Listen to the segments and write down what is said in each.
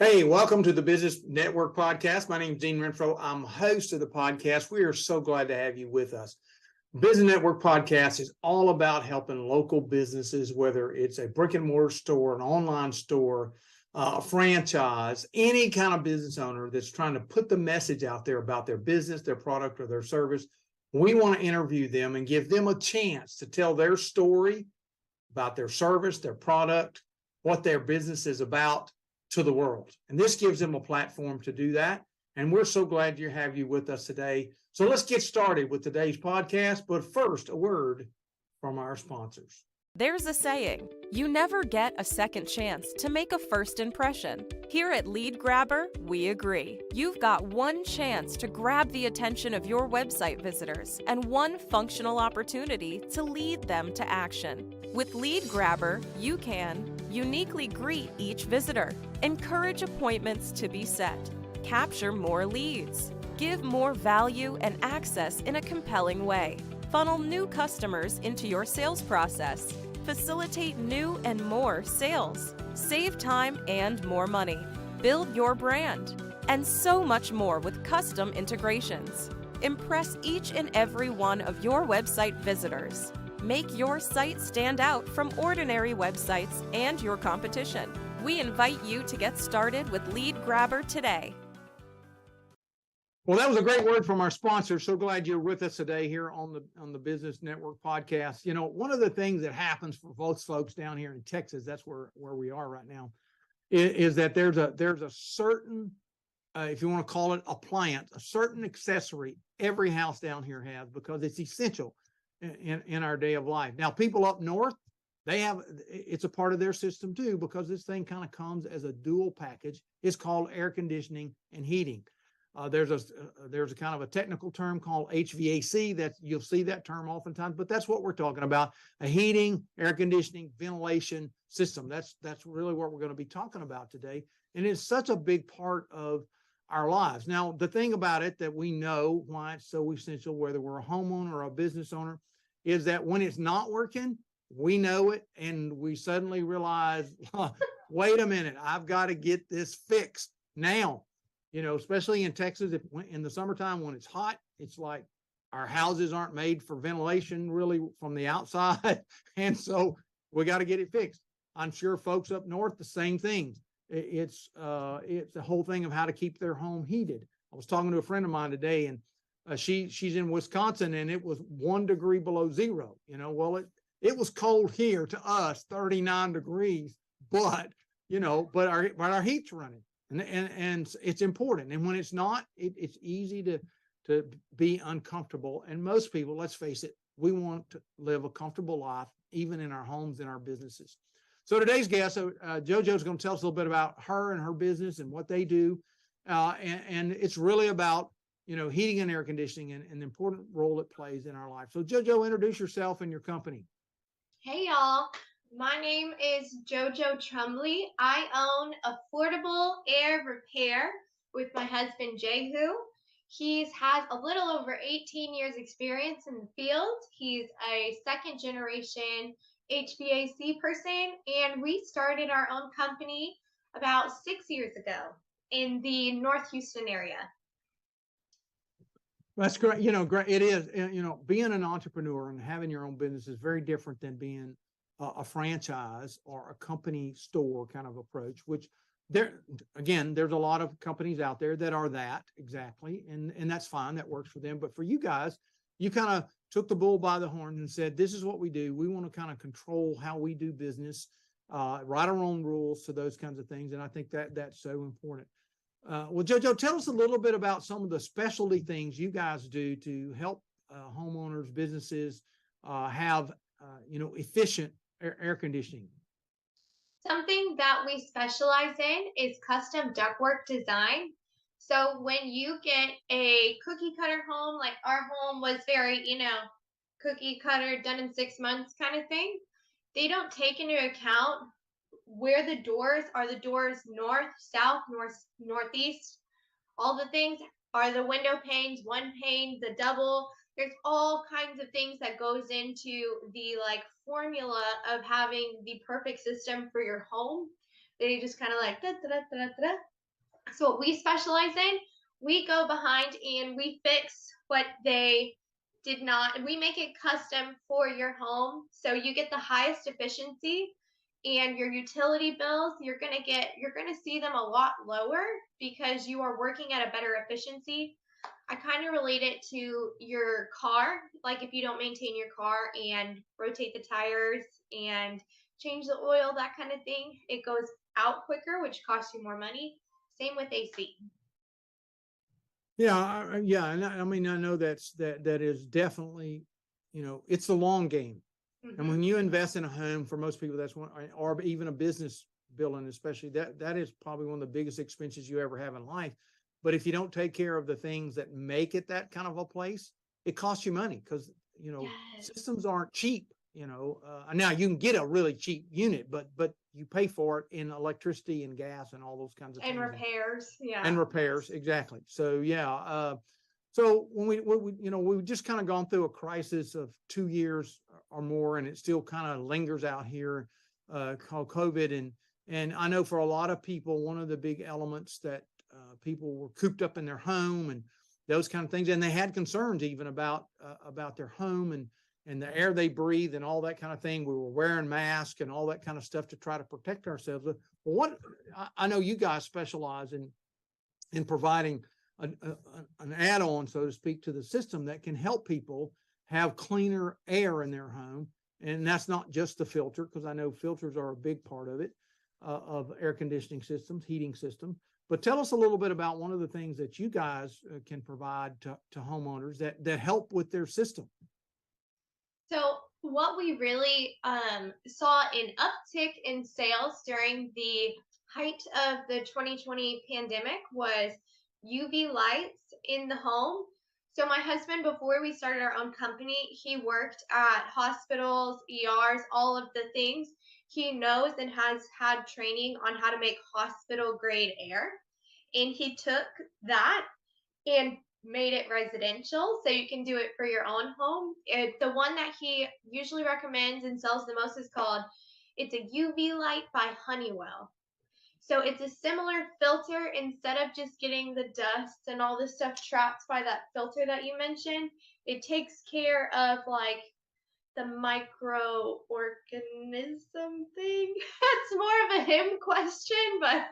Hey, welcome to the Business Network Podcast. My name is Dean Renfro. I'm host of the podcast. We are so glad to have you with us. Business Network Podcast is all about helping local businesses, whether it's a brick and mortar store, an online store, a franchise, any kind of business owner that's trying to put the message out there about their business, their product, or their service. We want to interview them and give them a chance to tell their story about their service, their product, what their business is about to the world. And this gives them a platform to do that. And we're so glad to have you with us today. So let's get started with today's podcast. But first, a word from our sponsors. There's a saying, you never get a second chance to make a first impression. Here at Lead Grabber, we agree. You've got one chance to grab the attention of your website visitors and one functional opportunity to lead them to action. With Lead Grabber, you can uniquely greet each visitor, encourage appointments to be set, capture more leads, give more value and access in a compelling way, funnel new customers into your sales process, facilitate new and more sales, save time and more money, build your brand, and so much more with custom integrations. Impress each and every one of your website visitors. Make your site stand out from ordinary websites and your competition. We invite you to get started with Lead Grabber today. Well, that was a great word from our sponsor. So glad you're with us today here on the Business Network Podcast. You know, one of the things that happens for most folks down here in Texas, that's where we are right now, is that there's a certain, if you want to call it appliance, a certain accessory every house down here has because it's essential in our day of life. Now, people up north, it's a part of their system too, because this thing kind of comes as a dual package. It's called air conditioning and heating. There's a kind of a technical term called HVAC that you'll see that term oftentimes, but that's what we're talking about: a heating, air conditioning, ventilation system. That's really what we're going to be talking about today, and it's such a big part of our lives. Now, the thing about it that we know why it's so essential, whether we're a homeowner or a business owner, is that when it's not working, we know it, and we suddenly realize, wait a minute, I've got to get this fixed now. You know, especially in Texas, in the summertime when it's hot, it's like our houses aren't made for ventilation really from the outside. And so we got to get it fixed. I'm sure folks up north, the same thing. It's the whole thing of how to keep their home heated. I was talking to a friend of mine today, and she's in Wisconsin, and it was 1 degree below zero. You know, well, it was cold here to us, 39 degrees, but our heat's running. And it's important. And when it's not, it's easy to be uncomfortable. And most people, let's face it, we want to live a comfortable life, even in our homes and our businesses. So today's guest, JoJo's going to tell us a little bit about her and her business and what they do. And it's really about, heating and air conditioning and the important role it plays in our life. So JoJo, introduce yourself and your company. Hey, y'all. My name is JoJo Trumbly. I own Affordable Air Repair with my husband, Jehu. He's has a little over 18 years experience in the field. He's a second generation HVAC person, and we started our own company about 6 years ago in the North Houston area. That's great. It is, being an entrepreneur and having your own business is very different than being a franchise or a company store kind of approach, which there's a lot of companies out there that are that exactly. And that's fine. That works for them. But for you guys, you kind of took the bull by the horns and said, this is what we do. We want to kind of control how we do business, write our own rules to those kinds of things. And I think that's so important. Well, JoJo, tell us a little bit about some of the specialty things you guys do to help homeowners, businesses have, efficient air conditioning. Something that we specialize in is custom ductwork design. So when you get a cookie cutter home, like our home was very, cookie cutter, done in 6 months kind of thing, they don't take into account where the doors are. The doors north, south, northeast, all the things. Are the window panes, one pane, the double? There's all kinds of things that goes into the formula of having the perfect system for your home. They just kind of like da, da, da, da, da, da. So what we specialize in, we go behind and we fix what they did not. We make it custom for your home, so you get the highest efficiency, and your utility bills, you're gonna see them a lot lower because you are working at a better efficiency. I kind of relate it to your car. Like if you don't maintain your car and rotate the tires and change the oil, that kind of thing, it goes out quicker, which costs you more money. Same with AC. Yeah, yeah, and I mean, I know that is definitely, it's the long game. And when you invest in a home, for most people, that's one, or even a business building, especially that is probably one of the biggest expenses you ever have in life. But if you don't take care of the things that make it that kind of a place, it costs you money because, Yes. systems aren't cheap. Now you can get a really cheap unit, but you pay for it in electricity and gas and all those kinds of And things. repairs. Yeah. And repairs, exactly. So yeah, so when we've just kind of gone through a crisis of 2 years or more, and it still kind of lingers out here, called COVID. And I know for a lot of people, one of the big elements that people were cooped up in their home and those kind of things, and they had concerns even about their home and the air they breathe and all that kind of thing. We were wearing masks and all that kind of stuff to try to protect ourselves. But what I know you guys specialize in providing an add-on, so to speak, to the system that can help people have cleaner air in their home. And that's not just the filter, because I know filters are a big part of it, of air conditioning systems, heating system. But tell us a little bit about one of the things that you guys can provide to homeowners that help with their system. So what we really saw an uptick in sales during the height of the 2020 pandemic was UV lights in the home. So my husband, before we started our own company, he worked at hospitals, ERs, all of the things. He knows and has had training on how to make hospital grade air. And he took that and made it residential, so you can do it for your own home. The one that he usually recommends and sells the most is called, it's a UV light by Honeywell. So it's a similar filter. Instead of just getting the dust and all this stuff trapped by that filter that you mentioned, it takes care of like the microorganism thing. It's more of a him question, but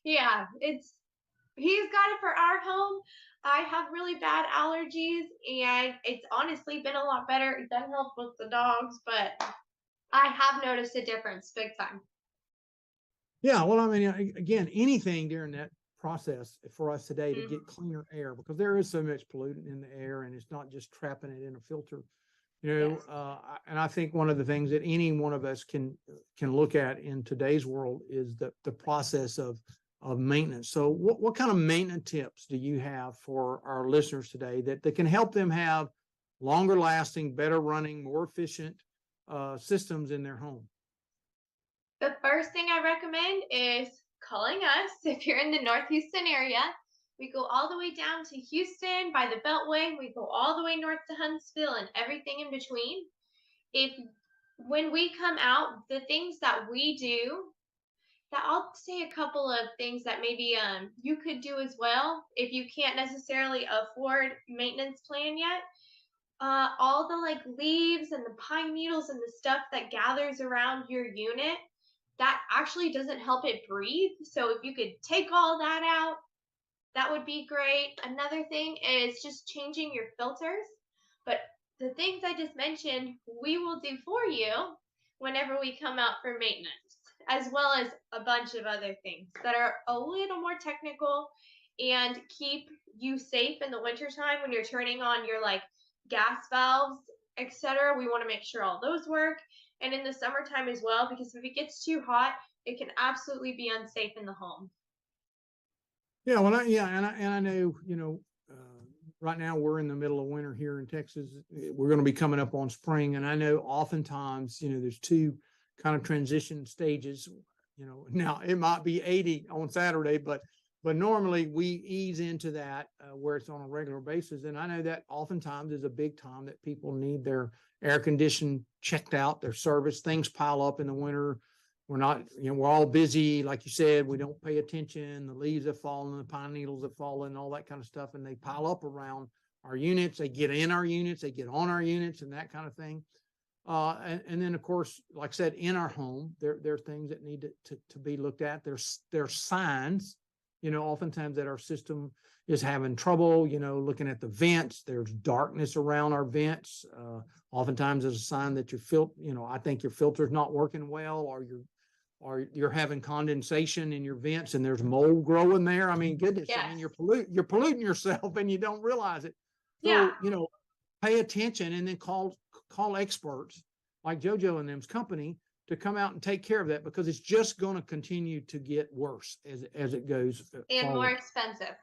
yeah, he's got it for our home. I have really bad allergies, and it's honestly been a lot better. It doesn't help with the dogs, but I have noticed a difference big time. Yeah, well, I mean, again, anything during that process for us today to get cleaner air, because there is so much pollutant in the air, and it's not just trapping it in a filter. Yes. And I think one of the things that any one of us can look at in today's world is the process of maintenance. So what kind of maintenance tips do you have for our listeners today that can help them have longer lasting, better running, more efficient systems in their home? The first thing I recommend is calling us if you're in the North Houston area. We go all the way down to Houston by the Beltway. We go all the way north to Huntsville and everything in between. When we come out, the things that we do, that I'll say a couple of things that maybe you could do as well if you can't necessarily afford maintenance plan yet. All the like leaves and the pine needles and the stuff that gathers around your unit, that actually doesn't help it breathe. So if you could take all that out, that would be great. Another thing is just changing your filters. But the things I just mentioned, we will do for you whenever we come out for maintenance, as well as a bunch of other things that are a little more technical and keep you safe in the wintertime when you're turning on your like gas valves, etc. We want to make sure all those work. And in the summertime as well, because if it gets too hot, it can absolutely be unsafe in the home. Yeah, well, I know, right now we're in the middle of winter here in Texas. We're going to be coming up on spring, and I know oftentimes, there's two kind of transition stages. Now it might be 80 on Saturday, but normally we ease into that where it's on a regular basis. And I know that oftentimes is a big time that people need their air conditioning checked out, their service. Things pile up in the winter. we're not, we're all busy. Like you said, we don't pay attention. The leaves have fallen, the pine needles have fallen, all that kind of stuff. And they pile up around our units. They get in our units, they get on our units and that kind of thing. And then of course, like I said, in our home, there are things that need to be looked at. There's signs, oftentimes that our system is having trouble, looking at the vents. There's darkness around our vents. Oftentimes there's a sign that I think your filter's not working well, or you're having condensation in your vents and there's mold growing there. I mean, goodness, Yes. I mean, you're polluting yourself and you don't realize it. So, pay attention and then call experts like JoJo and them's company to come out and take care of that, because it's just going to continue to get worse as it goes And forward. more expensive.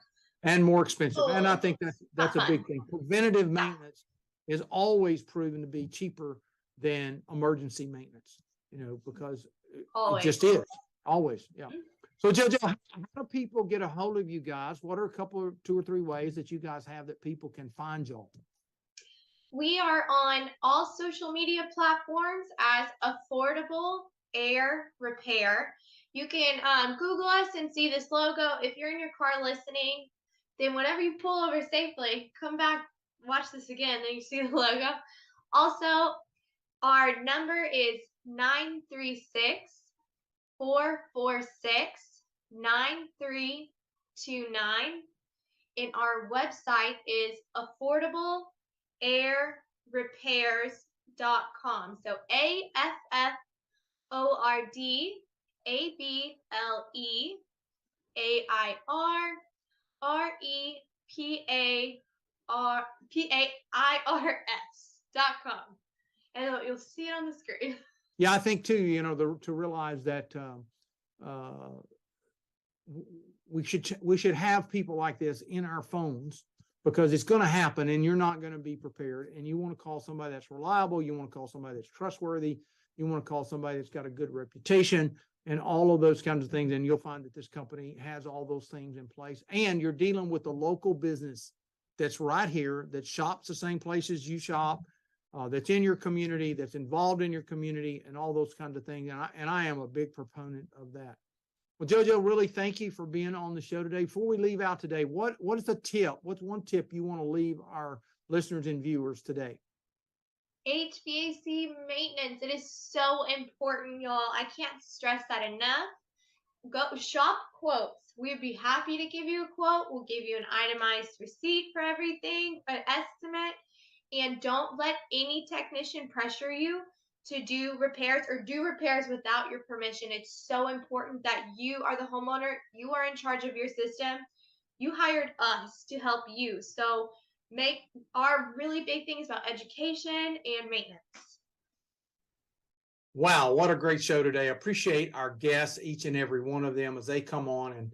And more expensive. And I think that's a big fun. thing. Preventative maintenance is always proven to be cheaper than emergency maintenance, because Always. it just is. Always. Yeah. Mhm. So JoJo, how do people get a hold of you guys? What are two or three ways that you guys have that people can find y'all? We are on all social media platforms as Affordable Air Repair. You can Google us and see this logo. If you're in your car listening, then whenever you pull over safely, come back, watch this again, then you see the logo. Also, our number is 936-446-9329. And our website is affordableairrepairs.com. So AffordableAirrepairs.com. And you'll see it on the screen. Yeah, I think too, to realize that we should have people like this in our phones, because it's going to happen and you're not going to be prepared. And you want to call somebody that's reliable. You want to call somebody that's trustworthy. You want to call somebody that's got a good reputation and all of those kinds of things. And you'll find that this company has all those things in place. And you're dealing with a local business that's right here, that shops the same places you shop, that's in your community, that's involved in your community, and all those kinds of things. And I am a big proponent of that. Well, JoJo, really thank you for being on the show today. Before we leave out today, what is the tip? What's one tip you want to leave our listeners and viewers today? HVAC maintenance. It is so important, y'all. I can't stress that enough. Go shop quotes. We'd be happy to give you a quote. We'll give you an itemized receipt for everything, an estimate. And don't let any technician pressure you to do repairs or do repairs without your permission. It's so important that you are the homeowner. You are in charge of your system. You hired us to help you. So make our really big things about education and maintenance. Wow, what a great show today. I appreciate our guests, each and every one of them, as they come on and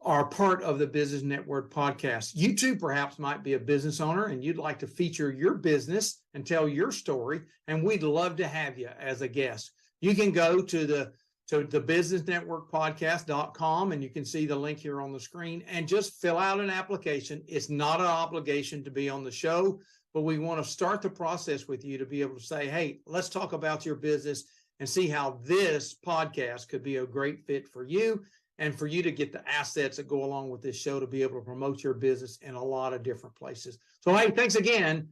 are part of the Business Network podcast. You too perhaps might be a business owner and you'd like to feature your business and tell your story, and we'd love to have you as a guest. You can go to the businessnetworkpodcast.com and you can see the link here on the screen and just fill out an application. It's not an obligation to be on the show, but we want to start the process with you to be able to say, hey, let's talk about your business and see how this podcast could be a great fit for you, and for you to get the assets that go along with this show to be able to promote your business in a lot of different places. So, hey, thanks again.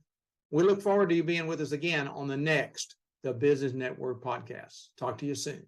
We look forward to you being with us again on the Business Network podcast. Talk to you soon.